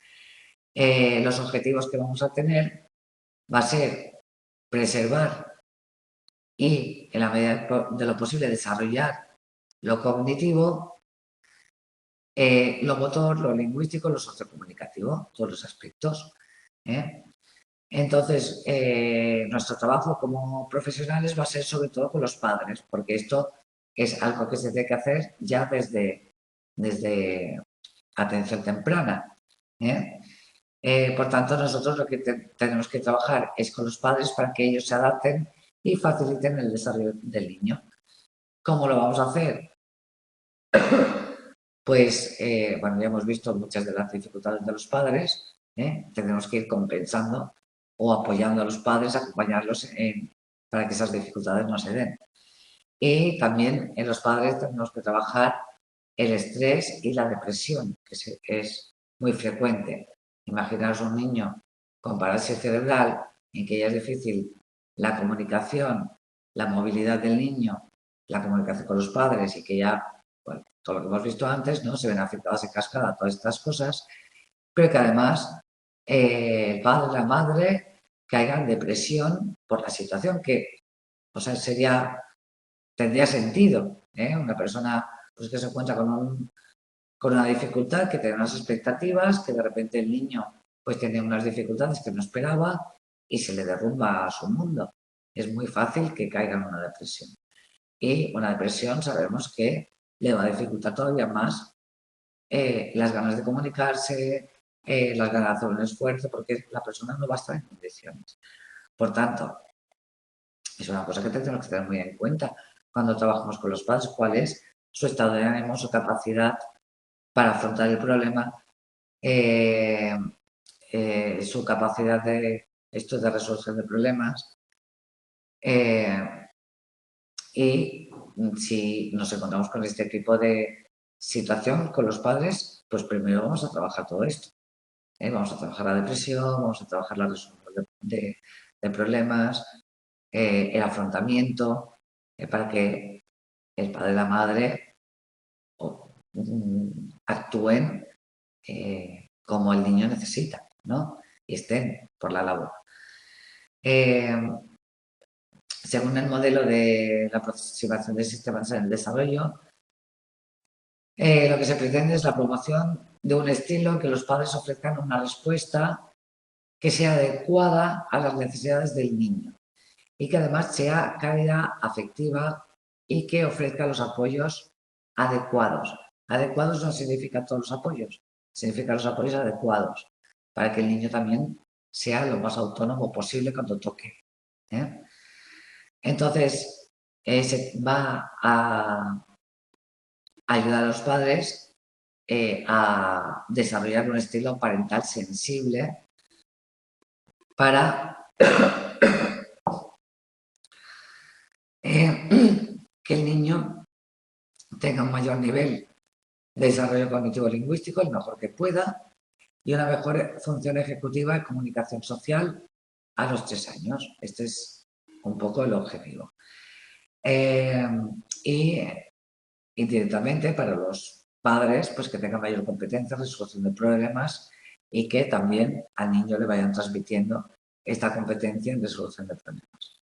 Los objetivos que vamos a tener va a ser preservar y, en la medida de lo posible, desarrollar lo cognitivo, lo motor, lo lingüístico, lo sociocomunicativo, todos los aspectos. Entonces, nuestro trabajo como profesionales va a ser sobre todo con los padres, porque esto es algo que se tiene que hacer ya desde atención temprana. Por tanto, nosotros lo que tenemos que trabajar es con los padres para que ellos se adapten y faciliten el desarrollo del niño. ¿Cómo lo vamos a hacer? Pues, bueno, ya hemos visto muchas de las dificultades de los padres, tenemos que ir compensando o apoyando a los padres, acompañarlos para que esas dificultades no se den. Y también en los padres tenemos que trabajar el estrés y la depresión, que es muy frecuente. Imaginaos un niño con parálisis cerebral en que ya es difícil la comunicación, la movilidad del niño, la comunicación con los padres y que ya, bueno, todo lo que hemos visto antes, ¿no? Se ven afectadas en cascada todas estas cosas, pero que además el padre, la madre caigan en depresión por la situación que, o sea, tendría sentido, una persona pues, que se encuentra con una dificultad, que tiene unas expectativas, que de repente el niño pues tiene unas dificultades que no esperaba y se le derrumba a su mundo. Es muy fácil que caiga en una depresión. Y una depresión sabemos que le va a dificultar todavía más las ganas de comunicarse, las ganas de hacer un esfuerzo, porque la persona no va a estar en condiciones. Por tanto, es una cosa que tenemos que tener muy en cuenta cuando trabajamos con los padres, cuál es su estado de ánimo, su capacidad para afrontar el problema, su capacidad de resolución de problemas, y si nos encontramos con este tipo de situación con los padres, pues primero vamos a trabajar todo esto. Vamos a trabajar la depresión, vamos a trabajar la resolución de problemas, el afrontamiento, para que el padre y la madre actúen como el niño necesita, ¿no? Y estén por la labor. Según el modelo de la aproximación de sistemas en el desarrollo, lo que se pretende es la promoción de un estilo en que los padres ofrezcan una respuesta que sea adecuada a las necesidades del niño y que además sea cálida, afectiva y que ofrezca los apoyos adecuados. Adecuados no significa todos los apoyos, significa los apoyos adecuados, para que el niño también sea lo más autónomo posible cuando toque. Entonces, se va a ayudar a los padres a desarrollar un estilo parental sensible para que el niño tenga un mayor nivel de desarrollo cognitivo-lingüístico, el mejor que pueda, y una mejor función ejecutiva y comunicación social a los 3 años. Este es un poco el objetivo. Y indirectamente para los padres, pues que tengan mayor competencia en resolución de problemas y que también al niño le vayan transmitiendo esta competencia en resolución de problemas.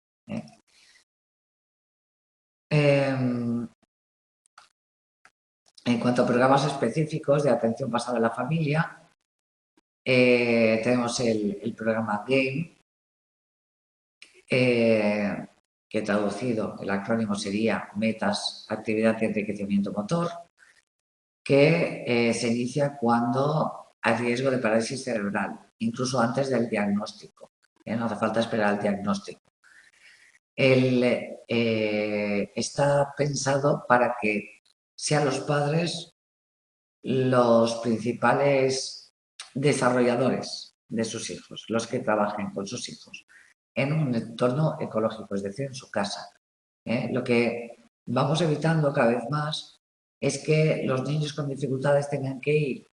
En cuanto a programas específicos de atención basada en la familia, tenemos el programa GAME, que traducido el acrónimo sería Metas, Actividad y Enriquecimiento Motor, que se inicia cuando hay riesgo de parálisis cerebral, incluso antes del diagnóstico. No hace falta esperar al diagnóstico. Está pensado para que sean los padres los principales desarrolladores de sus hijos, los que trabajen con sus hijos en un entorno ecológico, es decir, en su casa. Lo que vamos evitando cada vez más es que los niños con dificultades tengan que ir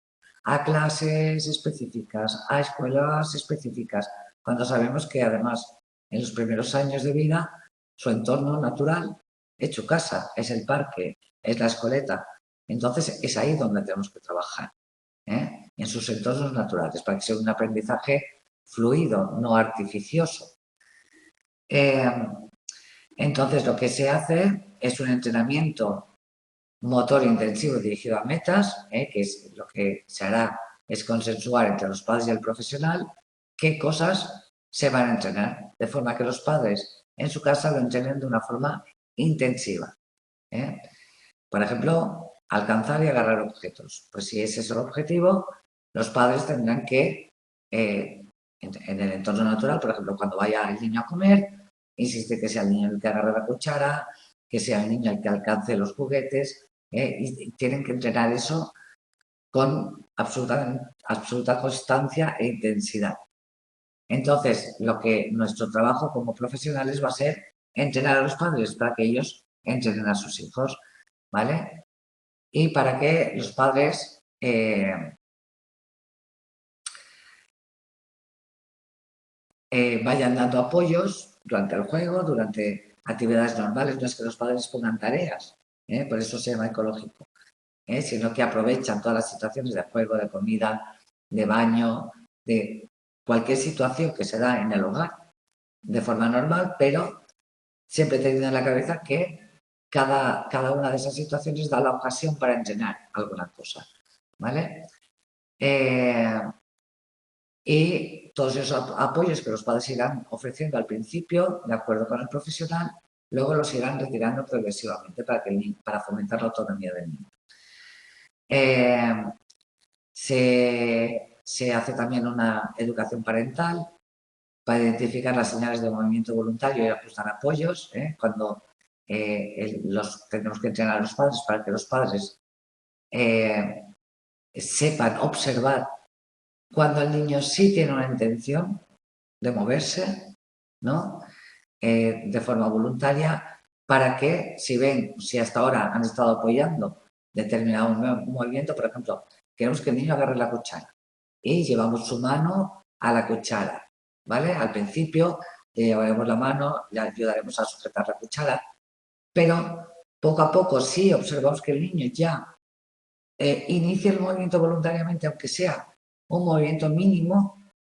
a clases específicas, a escuelas específicas, cuando sabemos que además en los primeros años de vida su entorno natural es su casa, es el parque, es la escoleta. Entonces es ahí donde tenemos que trabajar, en sus entornos naturales, para que sea un aprendizaje fluido, no artificioso. Entonces lo que se hace es un entrenamiento motor intensivo dirigido a metas, que es lo que se hará es consensuar entre los padres y el profesional qué cosas se van a entrenar, de forma que los padres en su casa lo entrenen de una forma intensiva. Por ejemplo, alcanzar y agarrar objetos. Pues si ese es el objetivo, los padres tendrán que, en el entorno natural, por ejemplo, cuando vaya el niño a comer, insiste que sea el niño el que agarre la cuchara, que sea el niño el que alcance los juguetes, y tienen que entrenar eso con absoluta constancia e intensidad. Entonces, nuestro trabajo como profesionales va a ser entrenar a los padres para que ellos entrenen a sus hijos, ¿vale? Y para que los padres vayan dando apoyos durante el juego, durante actividades normales. No es que los padres pongan tareas, por eso se llama ecológico, sino que aprovechan todas las situaciones de juego, de comida, de baño, de cualquier situación que se da en el hogar de forma normal, pero siempre teniendo en la cabeza que cada una de esas situaciones da la ocasión para entrenar alguna cosa, ¿vale? Y todos esos apoyos que los padres irán ofreciendo al principio, de acuerdo con el profesional, luego los irán retirando progresivamente para fomentar la autonomía del niño. Se hace también una educación parental para identificar las señales de movimiento voluntario y ajustar apoyos, cuando tenemos que entrenar a los padres para que los padres sepan observar cuando el niño sí tiene una intención de moverse, ¿no? De forma voluntaria, para que si hasta ahora han estado apoyando determinado movimiento, por ejemplo, queremos que el niño agarre la cuchara y llevamos su mano a la cuchara, ¿vale? Al principio le llevaremos la mano, le ayudaremos a sujetar la cuchara, pero poco a poco, si observamos que el niño ya inicia el movimiento voluntariamente, aunque sea un movimiento mínimo,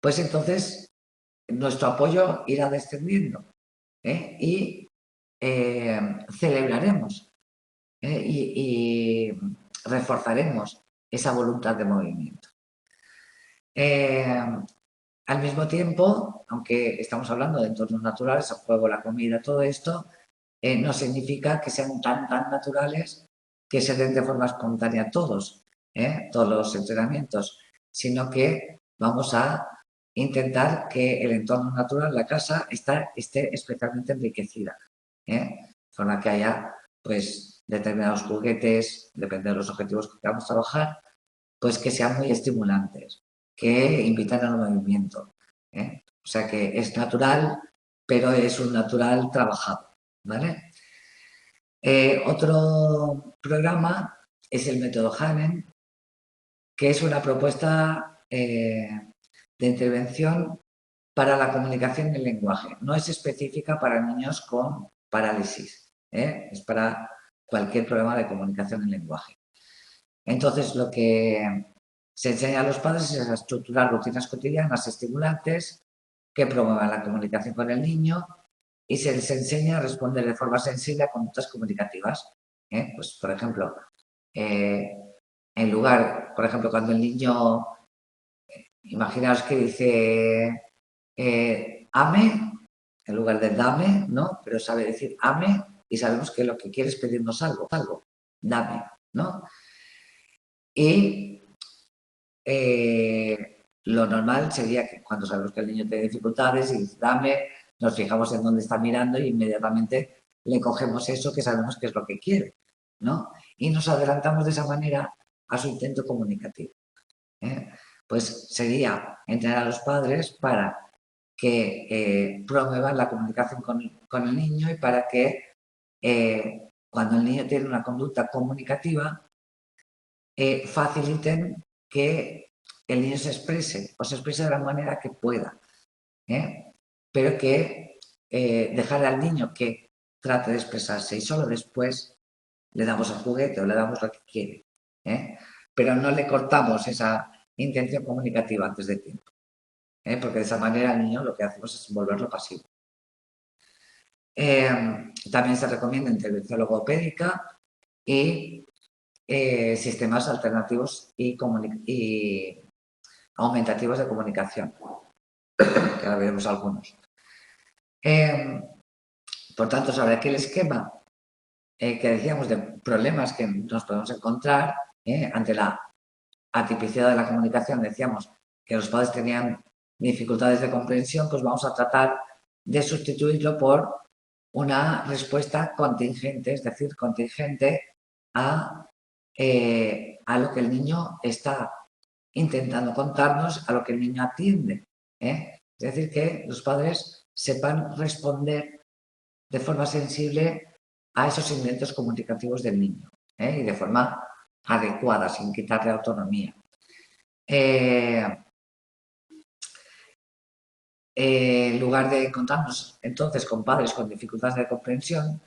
pues entonces nuestro apoyo irá descendiendo y celebraremos y reforzaremos esa voluntad de movimiento. Al mismo tiempo, aunque estamos hablando de entornos naturales, el juego, la comida, todo esto, no significa que sean tan naturales que se den de forma espontánea a todos, todos los entrenamientos, sino que vamos a intentar que el entorno natural, la casa, esté especialmente enriquecida, de forma que haya pues determinados juguetes, depende de los objetivos que queramos trabajar, pues que sean muy estimulantes, que invitan al movimiento. O sea que es natural, pero es un natural trabajado, ¿vale? Otro programa es el método Hanen, que es una propuesta de intervención para la comunicación del lenguaje. No es específica para niños con parálisis, es para cualquier problema de comunicación del lenguaje. Entonces, lo que se enseña a los padres es a estructurar rutinas cotidianas estimulantes que promuevan la comunicación con el niño y se les enseña a responder de forma sensible a conductas comunicativas. Pues, por ejemplo, en lugar, por ejemplo, cuando el niño, imaginaos que dice ame, en lugar de dame, ¿no? Pero sabe decir ame y sabemos que lo que quiere es pedirnos algo, dame, ¿no? Y lo normal sería que cuando sabemos que el niño tiene dificultades y dice dame, nos fijamos en dónde está mirando y inmediatamente le cogemos eso que sabemos que es lo que quiere, ¿no? Y nos adelantamos de esa manera a su intento comunicativo. Pues sería entrenar a los padres para que promuevan la comunicación con el niño y para que cuando el niño tiene una conducta comunicativa faciliten que el niño se exprese o se exprese de la manera que pueda, pero que dejar al niño que trate de expresarse y solo después le damos el juguete o le damos lo que quiere, pero no le cortamos esa intención comunicativa antes de tiempo, porque de esa manera al niño lo que hacemos es volverlo pasivo. También se recomienda intervención logopédica y sistemas alternativos y aumentativos de comunicación, que ahora veremos algunos. Por tanto, sobre aquel esquema que decíamos de problemas que nos podemos encontrar ante la atipicidad de la comunicación, decíamos que los padres tenían dificultades de comprensión, pues vamos a tratar de sustituirlo por una respuesta contingente, es decir, contingente a lo que el niño está intentando contarnos, a lo que el niño atiende. Es decir, que los padres sepan responder de forma sensible a esos intentos comunicativos del niño y de forma adecuada, sin quitarle autonomía. En lugar de encontrarnos entonces con padres con dificultades de comprensión,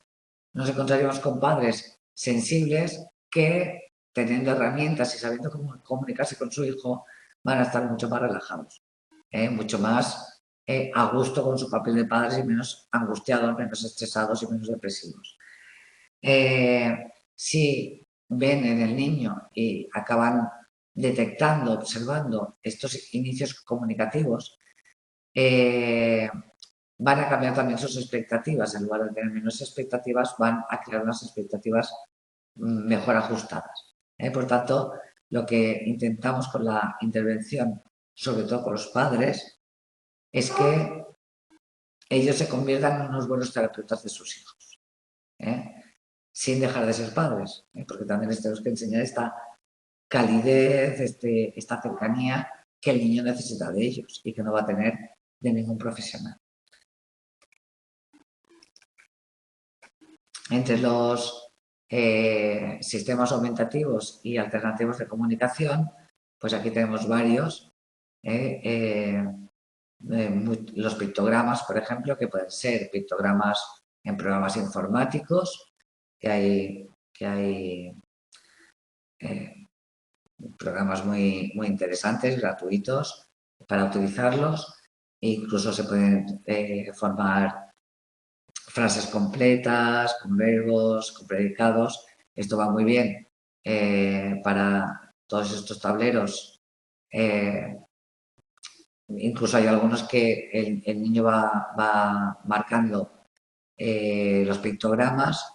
nos encontraríamos con padres sensibles que, teniendo herramientas y sabiendo cómo comunicarse con su hijo, van a estar mucho más relajados, mucho más a gusto con su papel de padres y menos angustiados, menos estresados y menos depresivos. Si ven en el niño y acaban detectando, observando estos inicios comunicativos, van a cambiar también sus expectativas. En lugar de tener menos expectativas, van a crear unas expectativas mejor ajustadas. Por tanto, lo que intentamos con la intervención, sobre todo con los padres, es que ellos se conviertan en unos buenos terapeutas de sus hijos, sin dejar de ser padres, porque también les tenemos que enseñar esta calidez, esta cercanía que el niño necesita de ellos y que no va a tener de ningún profesional. Entre los sistemas aumentativos y alternativos de comunicación, pues aquí tenemos varios. Los pictogramas, por ejemplo, que pueden ser pictogramas en programas informáticos, que hay programas muy interesantes, gratuitos, para utilizarlos. E incluso se pueden formar frases completas, con verbos, con predicados. Esto va muy bien para todos estos tableros. Incluso hay algunos que el niño va marcando los pictogramas,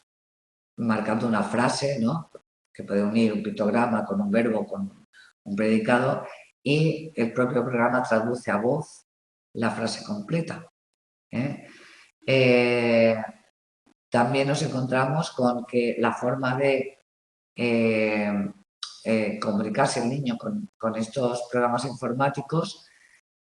marcando una frase, ¿no? que puede unir un pictograma con un verbo, con un predicado, y el propio programa traduce a voz la frase completa. También nos encontramos con que la forma de comunicarse el niño con estos programas informáticos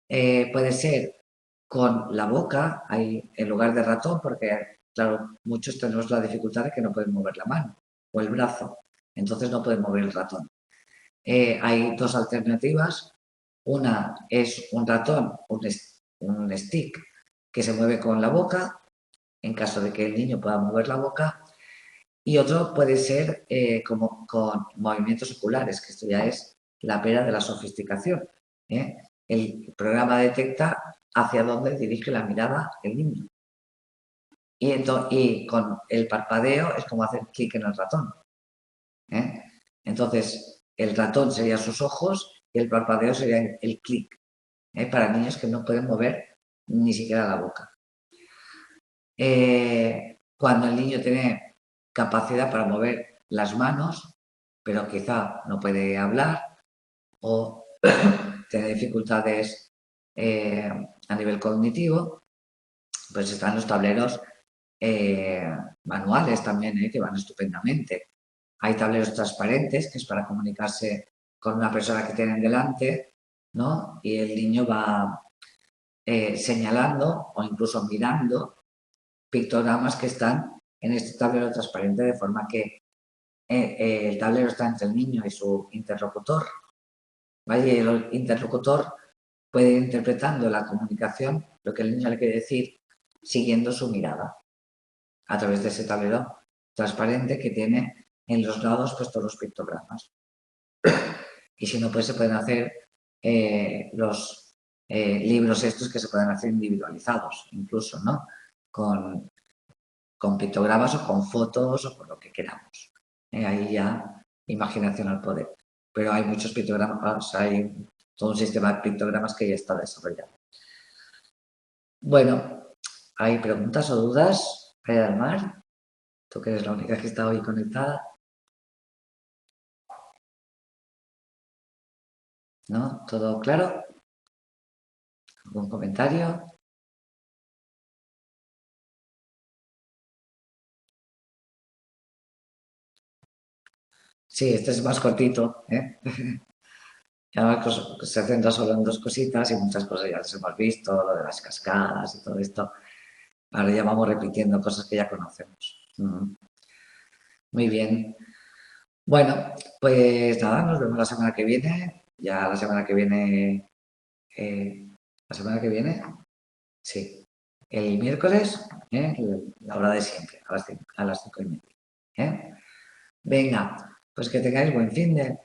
puede ser con la boca, en lugar de ratón, porque, claro, muchos tenemos la dificultad de que no pueden mover la mano o el brazo, entonces no pueden mover el ratón. Hay dos alternativas. Una es un ratón, un stick, que se mueve con la boca, en caso de que el niño pueda mover la boca, y otro puede ser como con movimientos oculares, que esto ya es la pera de la sofisticación. El programa detecta hacia dónde dirige la mirada el niño. Y con el parpadeo es como hacer clic en el ratón. Entonces, el ratón sería sus ojos y el parpadeo sería el clic, para niños que no pueden mover ni siquiera la boca. Cuando el niño tiene capacidad para mover las manos, pero quizá no puede hablar o tiene dificultades a nivel cognitivo, pues están los tableros manuales también, que van estupendamente. Hay tableros transparentes, que es para comunicarse con una persona que tienen delante, ¿no? Y el niño va señalando o incluso mirando pictogramas que están en este tablero transparente, de forma que el tablero está entre el niño y su interlocutor, ¿vale? Y el interlocutor puede ir interpretando la comunicación, lo que el niño le quiere decir, siguiendo su mirada a través de ese tablero transparente que tiene en los lados pues todos los pictogramas. Y si no, pues se pueden hacer los libros estos que se pueden hacer individualizados, incluso, ¿no? Con pictogramas o con fotos o con lo que queramos. Ahí ya imaginación al poder. Pero hay muchos pictogramas, hay todo un sistema de pictogramas que ya está desarrollado. Bueno, ¿hay preguntas o dudas? María del Mar, tú que eres la única que está hoy conectada. ¿No? ¿Todo claro? ¿Algún comentario? Sí, este es más cortito, ¿eh? Además, se centra solo en dos cositas y muchas cosas ya las hemos visto, lo de las cascadas y todo esto. Ahora ya vamos repitiendo cosas que ya conocemos. Muy bien. Bueno, pues nada, nos vemos la semana que viene. Ya la semana que viene... ¿La semana que viene? Sí. El miércoles, la hora de siempre, a las 5:30. Venga, pues que tengáis buen fin de...